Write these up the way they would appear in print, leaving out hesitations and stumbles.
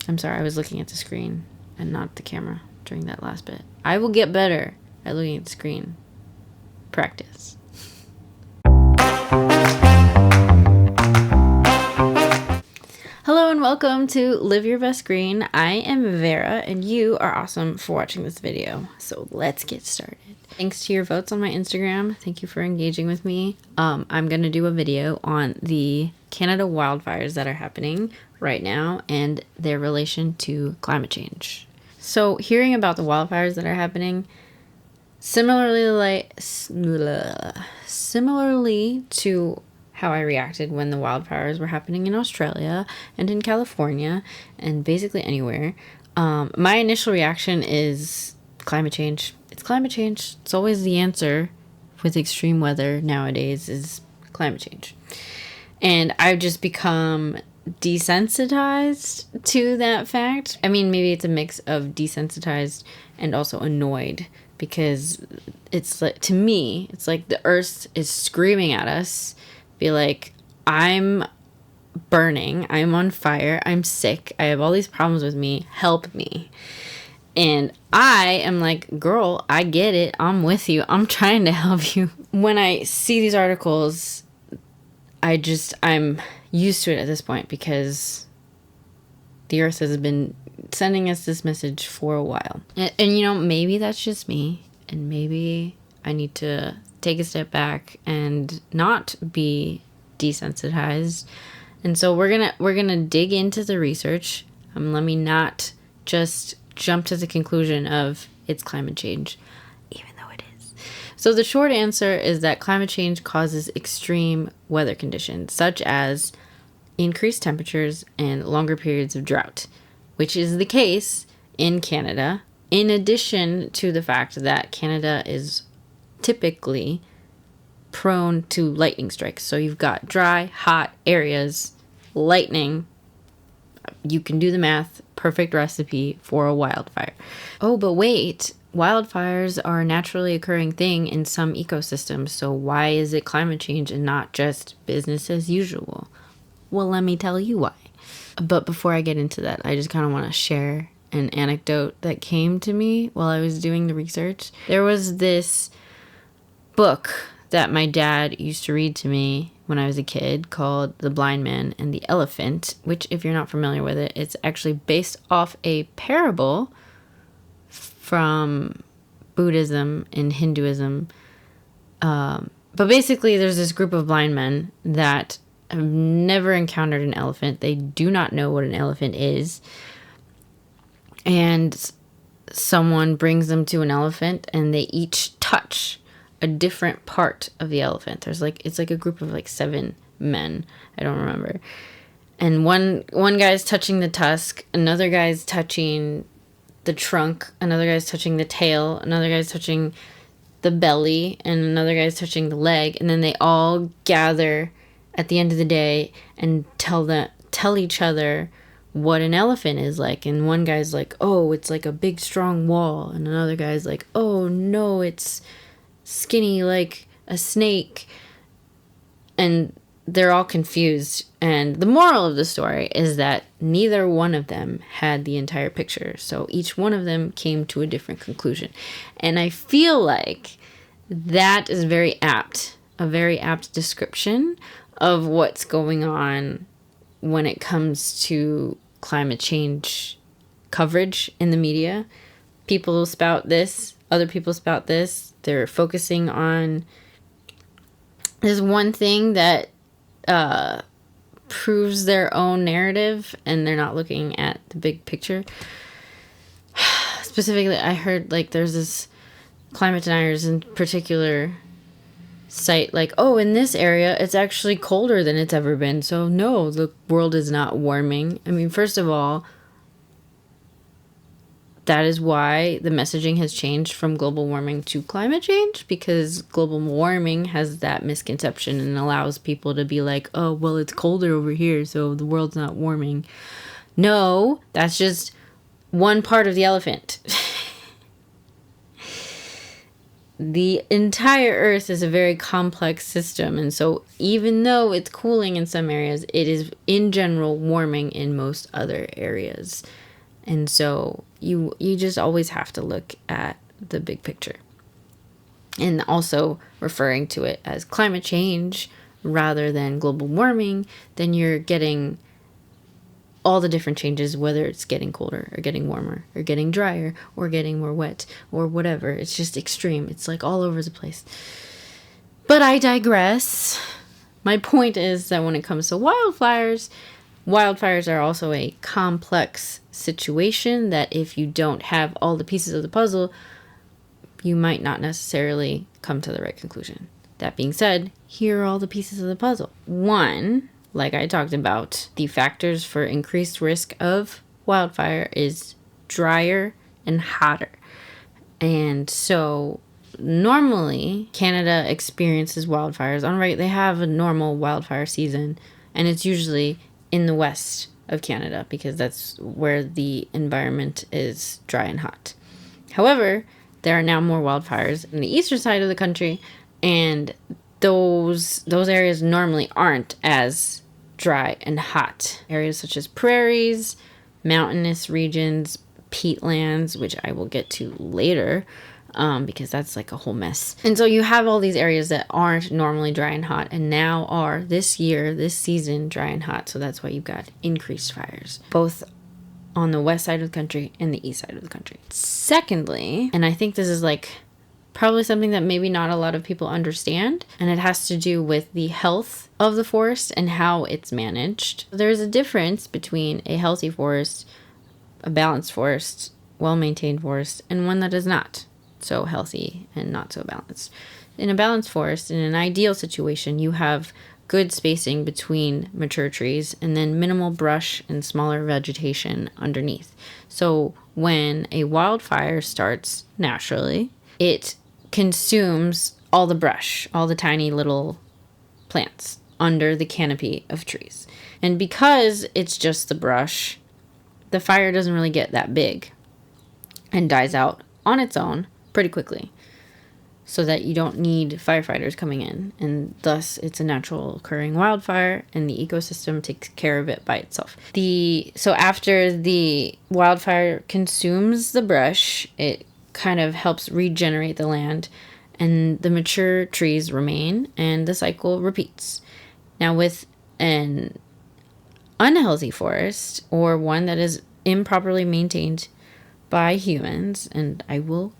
I'm sorry, I was looking at the screen and not the camera during that last bit. I will get better at looking at the screen. Practice. Hello and welcome to Live Your Best Green. I am Vera and you are awesome for watching this video. So let's get started. Thanks to your votes on my Instagram. Thank you for engaging with me. I'm going to do a video on the Canada wildfires that are happening right now and their relation to climate change. So hearing about the wildfires that are happening, similarly to how I reacted when the wildfires were happening in Australia and in California and basically anywhere, my initial reaction is climate change. It's climate change. It's always the answer with extreme weather nowadays is climate change. And I've just become desensitized to that fact. I mean, maybe it's a mix of desensitized and also annoyed, because it's like, to me, it's like the earth is screaming at us, be like, I'm burning, I'm on fire, I'm sick, I have all these problems with me, help me. And I am like, girl, I get it, I'm with you, I'm trying to help you. When I see these articles, I'm used to it at this point, because the earth has been sending us this message for a while. And you know, maybe that's just me, and maybe I need to take a step back and not be desensitized. And so we're gonna dig into the research. Let me not just jump to the conclusion of it's climate change, even though it is. So the short answer is that climate change causes extreme weather conditions, such as increased temperatures and longer periods of drought, which is the case in Canada, in addition to the fact that Canada is typically prone to lightning strikes. So you've got dry, hot areas, lightning. You can do the math. Perfect recipe for a wildfire. Oh, but wait. Wildfires are a naturally occurring thing in some ecosystems. So why is it climate change and not just business as usual? Well, let me tell you why. But before I get into that, I just kind of want to share an anecdote that came to me while I was doing the research. There was this book that my dad used to read to me when I was a kid called The Blind Man and the Elephant, which, if you're not familiar with it, it's actually based off a parable from Buddhism and Hinduism. But basically, there's this group of blind men that have never encountered an elephant. They do not know what an elephant is. And someone brings them to an elephant and they each touch a different part of the elephant. It's like a group of like 7 men. I don't remember. And one guy's touching the tusk, another guy's touching the trunk, another guy's touching the tail, another guy's touching the belly, and another guy's touching the leg. And then they all gather at the end of the day and tell each other what an elephant is like. And one guy's like, oh, it's like a big strong wall. And another guy's like, oh no, it's skinny like a snake. And they're all confused. And the moral of the story is that neither one of them had the entire picture. So each one of them came to a different conclusion. And I feel like that is a very apt description of what's going on when it comes to climate change coverage in the media. People spout this, other people spout this. They're focusing on this one thing that proves their own narrative, and they're not looking at the big picture. Specifically, I heard like there's this climate deniers in particular cite like, oh, in this area it's actually colder than it's ever been, so no, the world is not warming. I mean, first of all, that is why the messaging has changed from global warming to climate change, because global warming has that misconception and allows people to be like, oh, well, it's colder over here, so the world's not warming. No, that's just one part of the elephant. the entire Earth is a very complex system. And so even though it's cooling in some areas, it is in general warming in most other areas. And so you just always have to look at the big picture. And also referring to it as climate change rather than global warming, then you're getting all the different changes, whether it's getting colder or getting warmer or getting drier or getting more wet or whatever. It's just extreme. It's like all over the place. But I digress. My point is that when it comes to wildfires are also a complex situation that if you don't have all the pieces of the puzzle, you might not necessarily come to the right conclusion. That being said, here are all the pieces of the puzzle. One, like I talked about, the factors for increased risk of wildfire is drier and hotter. And so normally Canada experiences wildfires. They have a normal wildfire season, and it's usually in the west of Canada because that's where the environment is dry and hot. However, there are now more wildfires in the eastern side of the country, and those areas normally aren't as dry and hot. Areas such as prairies, mountainous regions, peatlands, which I will get to later, because that's like a whole mess. And so you have all these areas that aren't normally dry and hot and now are this season, dry and hot. So that's why you've got increased fires, both on the west side of the country and the east side of the country. Secondly, and I think this is like probably something that maybe not a lot of people understand, and it has to do with the health of the forest and how it's managed. There's a difference between a healthy forest, a balanced forest, well-maintained forest, and one that is not so healthy and not so balanced. In a balanced forest, in an ideal situation, you have good spacing between mature trees and then minimal brush and smaller vegetation underneath. So when a wildfire starts naturally, it consumes all the brush, all the tiny little plants under the canopy of trees. And because it's just the brush, the fire doesn't really get that big and dies out on its own pretty quickly, so that you don't need firefighters coming in, and thus it's a natural occurring wildfire and the ecosystem takes care of it by itself. So after the wildfire consumes the brush, it kind of helps regenerate the land and the mature trees remain and the cycle repeats. Now with an unhealthy forest or one that is improperly maintained by humans, and I will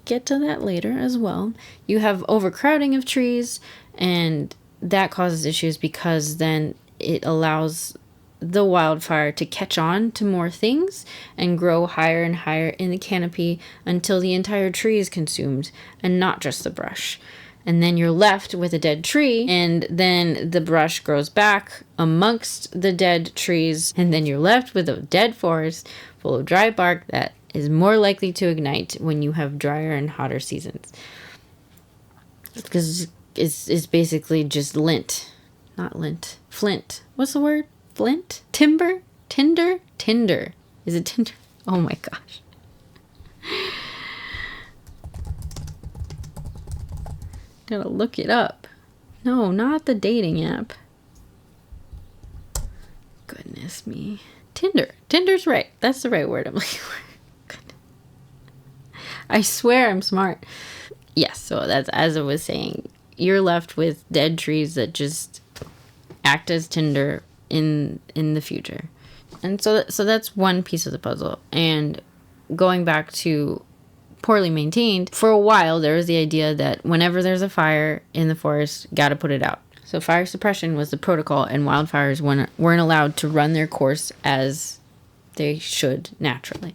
get to that later as well, you have overcrowding of trees, and that causes issues because then it allows the wildfire to catch on to more things and grow higher and higher in the canopy until the entire tree is consumed and not just the brush. And then you're left with a dead tree, and then the brush grows back amongst the dead trees, and then you're left with a dead forest full of dry bark that is more likely to ignite when you have drier and hotter seasons. Because it's basically just flint. What's the word? Flint? Timber? Tinder? Tinder. Is it Tinder? Oh my gosh. Gotta look it up. No, not the dating app. Goodness me. Tinder. Tinder's right. That's the right word I'm looking for. I swear I'm smart. Yes, so that's, as I was saying, you're left with dead trees that just act as tinder in the future. And so that's one piece of the puzzle. And going back to poorly maintained, for a while there was the idea that whenever there's a fire in the forest, gotta put it out. So fire suppression was the protocol, and wildfires weren't allowed to run their course as they should naturally.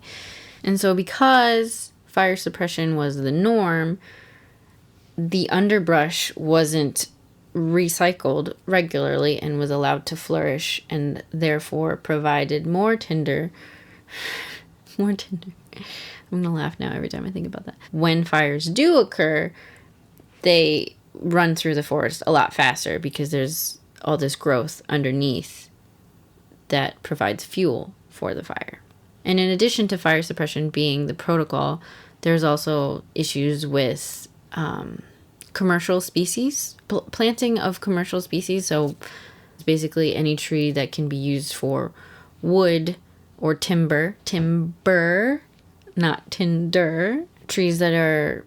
And so because fire suppression was the norm, the underbrush wasn't recycled regularly and was allowed to flourish, and therefore provided more tinder. More tinder. I'm gonna laugh now every time I think about that. When fires do occur, they run through the forest a lot faster because there's all this growth underneath that provides fuel for the fire. And in addition to fire suppression being the protocol, there's also issues with commercial species, planting of commercial species. So it's basically any tree that can be used for wood or timber, not tinder, trees that are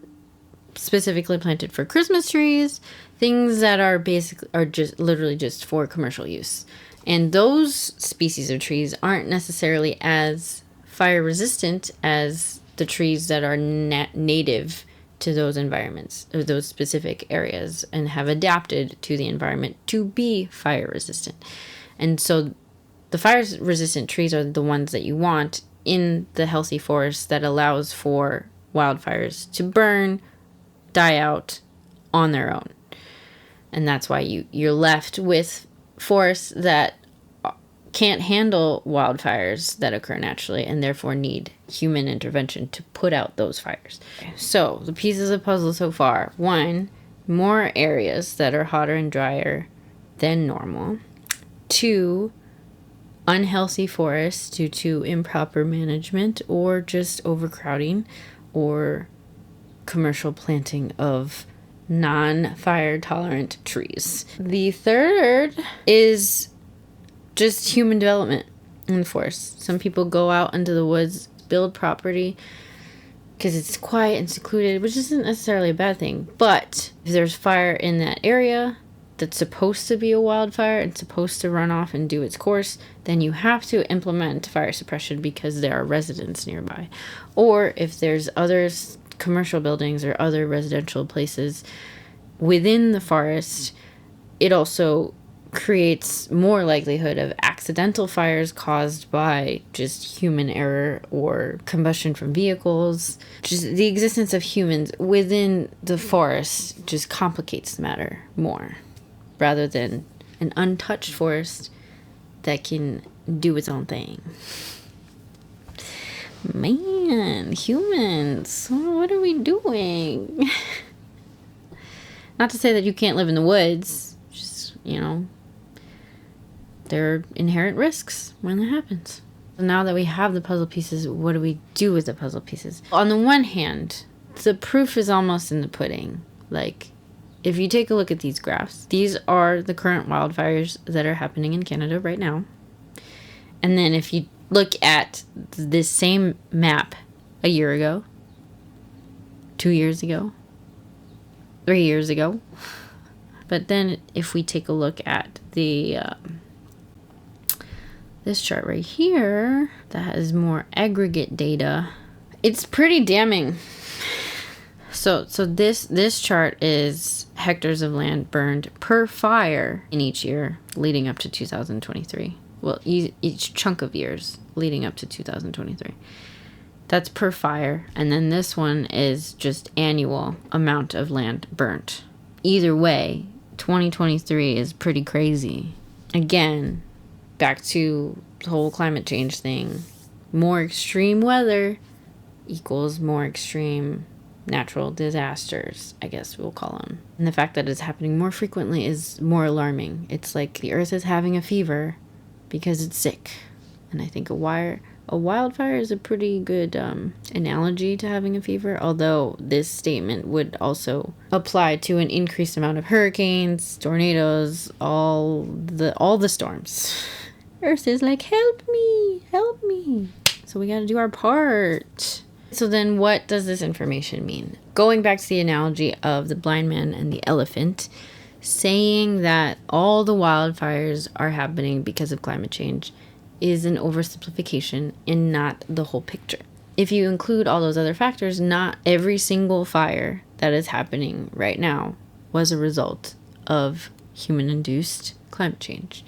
specifically planted for Christmas trees, things that are just literally just for commercial use. And those species of trees aren't necessarily as fire resistant as the trees that are native to those environments or those specific areas and have adapted to the environment to be fire resistant. And so the fire resistant trees are the ones that you want in the healthy forest that allows for wildfires to burn, die out on their own. And that's why you're left with forests that can't handle wildfires that occur naturally and therefore need human intervention to put out those fires. So the pieces of puzzle so far: 1, more areas that are hotter and drier than normal. 2, unhealthy forests due to improper management or just overcrowding or commercial planting of non-fire tolerant trees. The third is just human development in the forest. Some people go out into the woods, build property because it's quiet and secluded, which isn't necessarily a bad thing. But if there's fire in that area that's supposed to be a wildfire and supposed to run off and do its course, then you have to implement fire suppression because there are residents nearby. Or if there's other commercial buildings or other residential places within the forest, it also creates more likelihood of accidental fires caused by just human error or combustion from vehicles. Just the existence of humans within the forest just complicates the matter more, rather than an untouched forest that can do its own thing. Man, humans, what are we doing? Not to say that you can't live in the woods, just, there are inherent risks when that happens. So now that we have the puzzle pieces, what do we do with the puzzle pieces? On the one hand, the proof is almost in the pudding. Like, if you take a look at these graphs, these are the current wildfires that are happening in Canada right now. And then if you look at this same map a year ago, 2 years ago, 3 years ago, but then if we take a look at the this chart right here that has more aggregate data, it's pretty damning. So this chart is hectares of land burned per fire in each year leading up to 2023. Well, each chunk of years leading up to 2023. That's per fire. And then this one is just annual amount of land burnt. Either way, 2023 is pretty crazy. Again, back to the whole climate change thing. More extreme weather equals more extreme natural disasters, I guess we'll call them. And the fact that it's happening more frequently is more alarming. It's like the earth is having a fever because it's sick. And I think a wildfire is a pretty good analogy to having a fever, although this statement would also apply to an increased amount of hurricanes, tornadoes, all the storms. Earth is like, help me. So we got to do our part. So then what does this information mean? Going back to the analogy of the blind man and the elephant, saying that all the wildfires are happening because of climate change is an oversimplification and not the whole picture. If you include all those other factors, not every single fire that is happening right now was a result of human-induced climate change.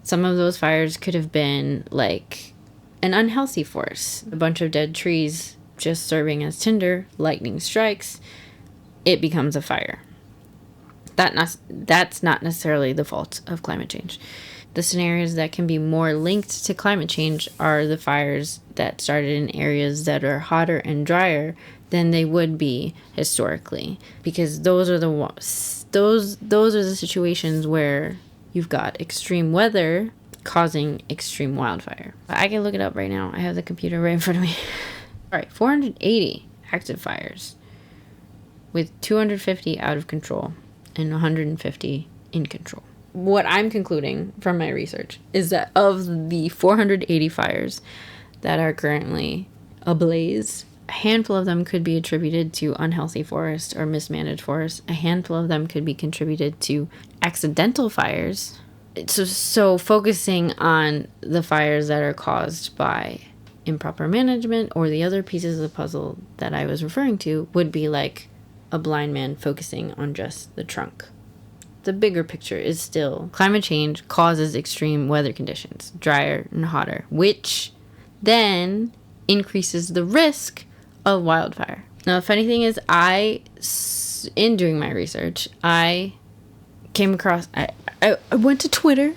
Some of those fires could have been like an unhealthy forest, a bunch of dead trees just serving as tinder, lightning strikes, it becomes a fire. That's not necessarily the fault of climate change. The scenarios that can be more linked to climate change are the fires that started in areas that are hotter and drier than they would be historically, because those are the situations where you've got extreme weather causing extreme wildfire. I can look it up right now. I have the computer right in front of me. All right, 480 active fires. with 250 out of control and 150 in control. What I'm concluding from my research is that of the 480 fires that are currently ablaze, a handful of them could be attributed to unhealthy forests or mismanaged forests. A handful of them could be contributed to accidental fires. So focusing on the fires that are caused by improper management or the other pieces of the puzzle that I was referring to would be like a blind man focusing on just the trunk. The bigger picture is still climate change causes extreme weather conditions, drier and hotter, which then increases the risk of wildfire. Now, the funny thing is, in doing my research, I came across, I went to Twitter,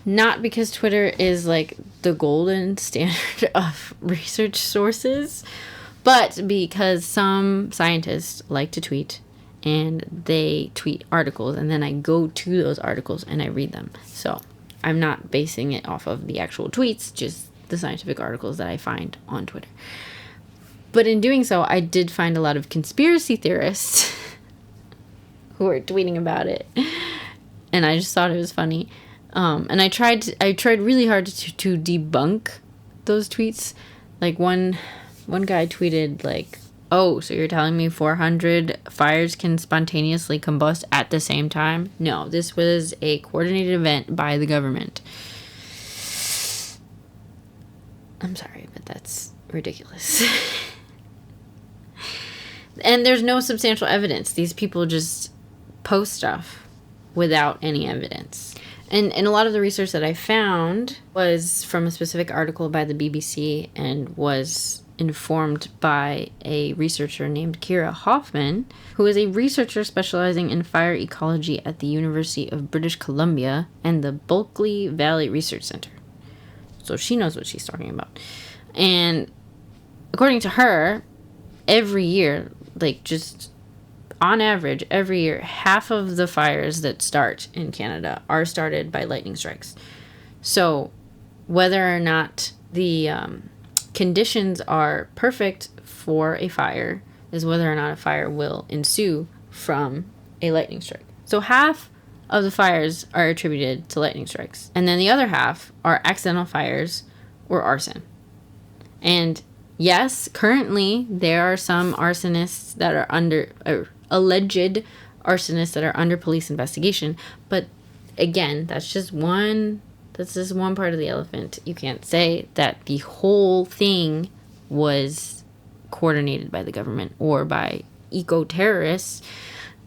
not because Twitter is like the golden standard of research sources, but because some scientists like to tweet, and they tweet articles, and then I go to those articles and I read them. So I'm not basing it off of the actual tweets, just the scientific articles that I find on Twitter. But in doing so, I did find a lot of conspiracy theorists who were tweeting about it, and I just thought it was funny. And I tried really hard to debunk those tweets. Like one guy tweeted like, "Oh, so you're telling me 400 fires can spontaneously combust at the same time?" No, this was a coordinated event by the government. I'm sorry, but that's ridiculous. And there's no substantial evidence. These people just post stuff without any evidence. And a lot of the research that I found was from a specific article by the BBC and was informed by a researcher named Kira Hoffman, who is a researcher specializing in fire ecology at the University of British Columbia and the Bulkley Valley Research Center. So she knows what she's talking about. And according to her, every year, like just on average, every year, half of the fires that start in Canada are started by lightning strikes. So whether or not the conditions are perfect for a fire is whether or not a fire will ensue from a lightning strike. So half of the fires are attributed to lightning strikes, and then the other half are accidental fires or arson. And yes, currently there are some arsonists that are alleged arsonists that are under police investigation, but again, that's just one part of the elephant. You can't say that the whole thing was coordinated by the government or by eco-terrorists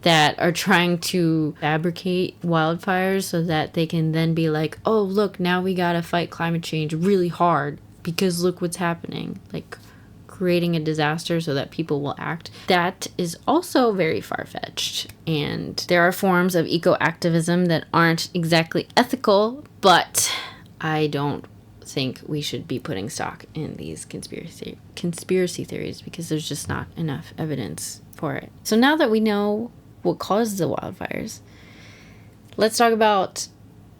that are trying to fabricate wildfires so that they can then be like, oh, look, now we gotta fight climate change really hard because look what's happening. Like, creating a disaster so that people will act. That is also very far-fetched. And there are forms of eco-activism that aren't exactly ethical, but I don't think we should be putting stock in these conspiracy theories because there's just not enough evidence for it. So now that we know what causes the wildfires, let's talk about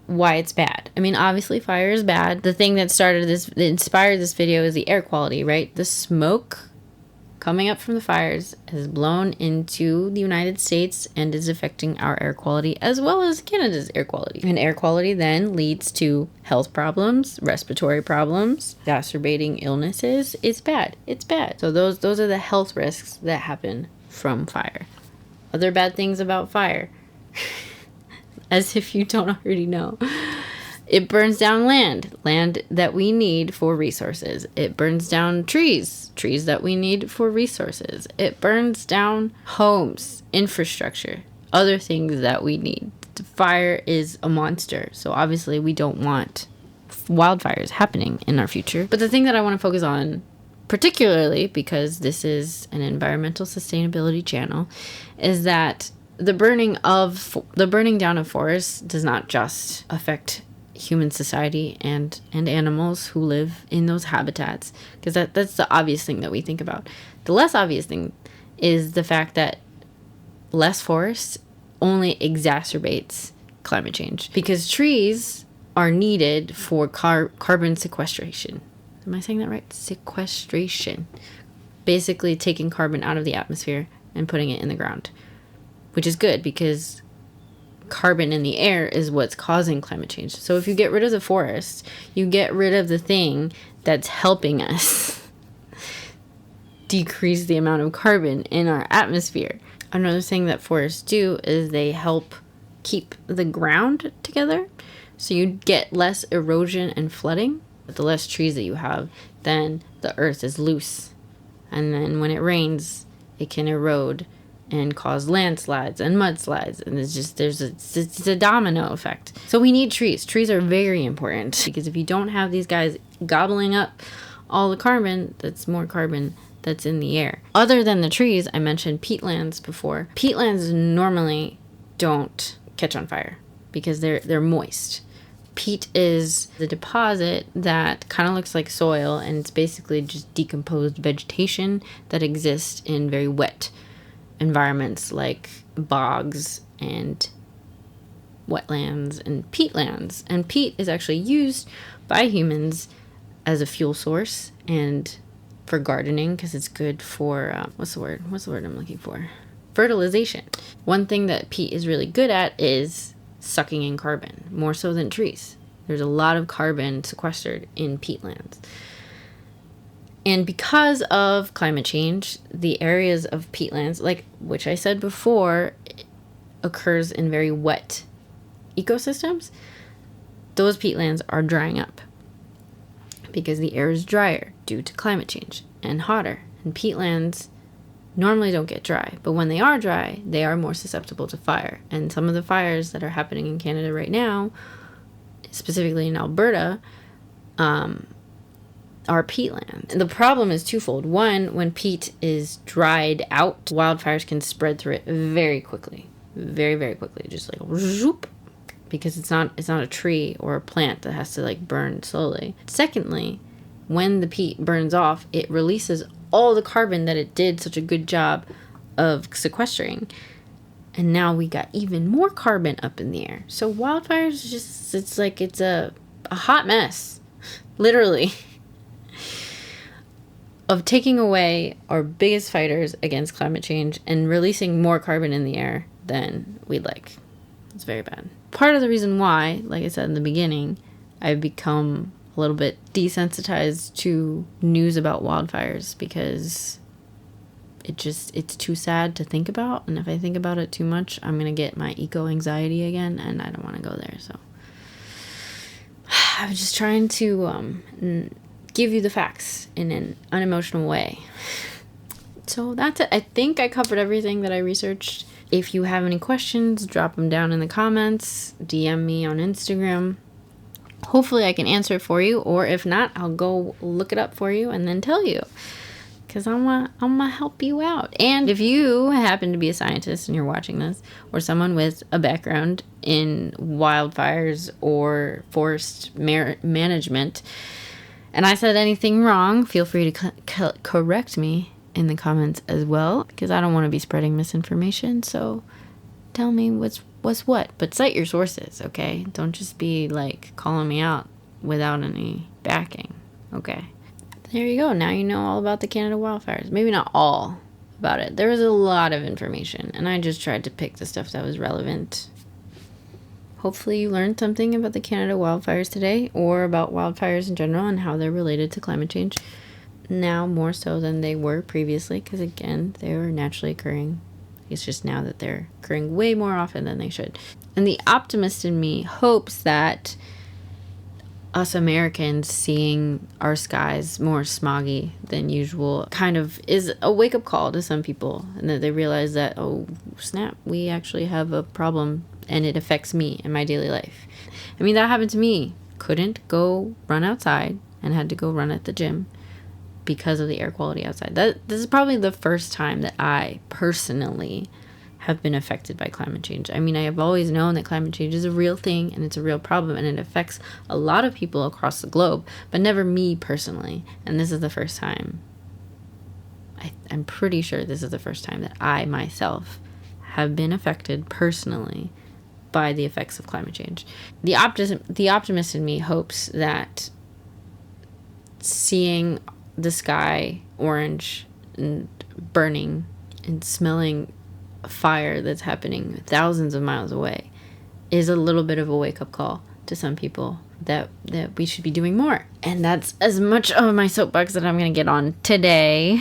why it's bad. I mean, obviously fire is bad. The thing that inspired this video is the air quality, right? The smoke coming up from the fires has blown into the United States and is affecting our air quality as well as Canada's air quality. And air quality then leads to health problems, respiratory problems, exacerbating illnesses. It's bad. It's bad. So those are the health risks that happen from fire. Other bad things about fire. As if you don't already know. It burns down land that we need for resources. It burns down trees that we need for resources. It burns down homes, infrastructure, other things that we need. Fire is a monster, so obviously we don't want wildfires happening in our future. But the thing that I want to focus on, particularly because this is an environmental sustainability channel, is that the burning down of forests does not just affect human society and animals who live in those habitats, because that's the obvious thing that we think about. The less obvious thing is the fact that less forests only exacerbates climate change, because trees are needed for carbon sequestration. Am I saying that right? Sequestration. Basically taking carbon out of the atmosphere and putting it in the ground, which is good because carbon in the air is what's causing climate change. So if you get rid of the forest, you get rid of the thing that's helping us decrease the amount of carbon in our atmosphere. Another thing that forests do is they help keep the ground together. So you get less erosion and flooding. The less trees that you have, then the earth is loose. And then when it rains, it can erode and cause landslides and mudslides. And it's a domino effect. So we need trees. Trees are very important because if you don't have these guys gobbling up all the carbon, that's more carbon that's in the air. Other than the trees, I mentioned peatlands before. Peatlands normally don't catch on fire because they're moist. Peat is the deposit that kind of looks like soil, and it's basically just decomposed vegetation that exists in very wet environments like bogs and wetlands and peatlands. And peat is actually used by humans as a fuel source and for gardening because it's good for, what's the word I'm looking for? Fertilization. One thing that peat is really good at is sucking in carbon, more so than trees. There's a lot of carbon sequestered in peatlands. And because of climate change, the areas of peatlands, like which I said before, occurs in very wet ecosystems, those peatlands are drying up because the air is drier due to climate change and hotter. And peatlands normally don't get dry, but when they are dry, they are more susceptible to fire. And some of the fires that are happening in Canada right now, specifically in Alberta, are peatlands. And the problem is twofold. One, when peat is dried out, wildfires can spread through it very quickly. Very, very quickly. Just like whoop, because it's not a tree or a plant that has to like burn slowly. Secondly, when the peat burns off, it releases all the carbon that it did such a good job of sequestering. And now we got even more carbon up in the air. So wildfires it's a hot mess, literally, of taking away our biggest fighters against climate change and releasing more carbon in the air than we'd like. It's very bad. Part of the reason why, like I said in the beginning, I've become a little bit desensitized to news about wildfires because it's too sad to think about. And if I think about it too much, I'm going to get my eco-anxiety again, and I don't want to go there. So I was just trying to give you the facts in an unemotional way. So that's it. I think I covered everything that I researched. If you have any questions, drop them down in the comments, DM me on Instagram. Hopefully I can answer it for you, or if not, I'll go look it up for you and then tell you. Because I'm gonna help you out. And if you happen to be a scientist and you're watching this, or someone with a background in wildfires or forest management, and I said anything wrong, feel free to correct me in the comments as well, because I don't want to be spreading misinformation. So tell me what's what, but cite your sources, okay? Don't just be like calling me out without any backing, okay? There you go. Now you know all about the Canada wildfires. Maybe not all about it. There was a lot of information, and I just tried to pick the stuff that was relevant. Hopefully you learned something about the Canada wildfires today, or about wildfires in general and how they're related to climate change. Now more so than they were previously, because again, they were naturally occurring. It's just now that they're occurring way more often than they should. And the optimist in me hopes that us Americans seeing our skies more smoggy than usual kind of is a wake-up call to some people, and that they realize that, oh snap, we actually have a problem and it affects me in my daily life. I mean, that happened to me. Couldn't go run outside and had to go run at the gym because of the air quality outside. This is probably the first time that I personally have been affected by climate change. I mean, I have always known that climate change is a real thing and it's a real problem and it affects a lot of people across the globe, but never me personally. And this is the first time, I'm pretty sure this is the first time that I myself have been affected personally by the effects of climate change. The optimist in me hopes that seeing the sky orange and burning and smelling a fire that's happening thousands of miles away is a little bit of a wake-up call to some people that we should be doing more. And that's as much of my soapbox that I'm going to get on today,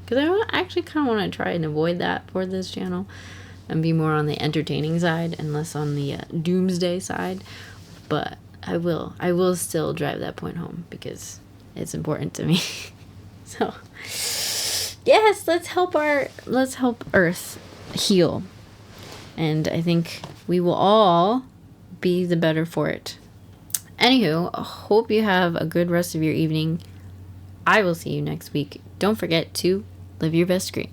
because I actually kind of want to try and avoid that for this channel and be more on the entertaining side and less on the doomsday side. But I will still drive that point home because it's important to me. So yes, let's help Earth heal, and I think we will all be the better for it. Anywho, hope you have a good rest of your evening. I will see you next week. Don't forget to live your best green.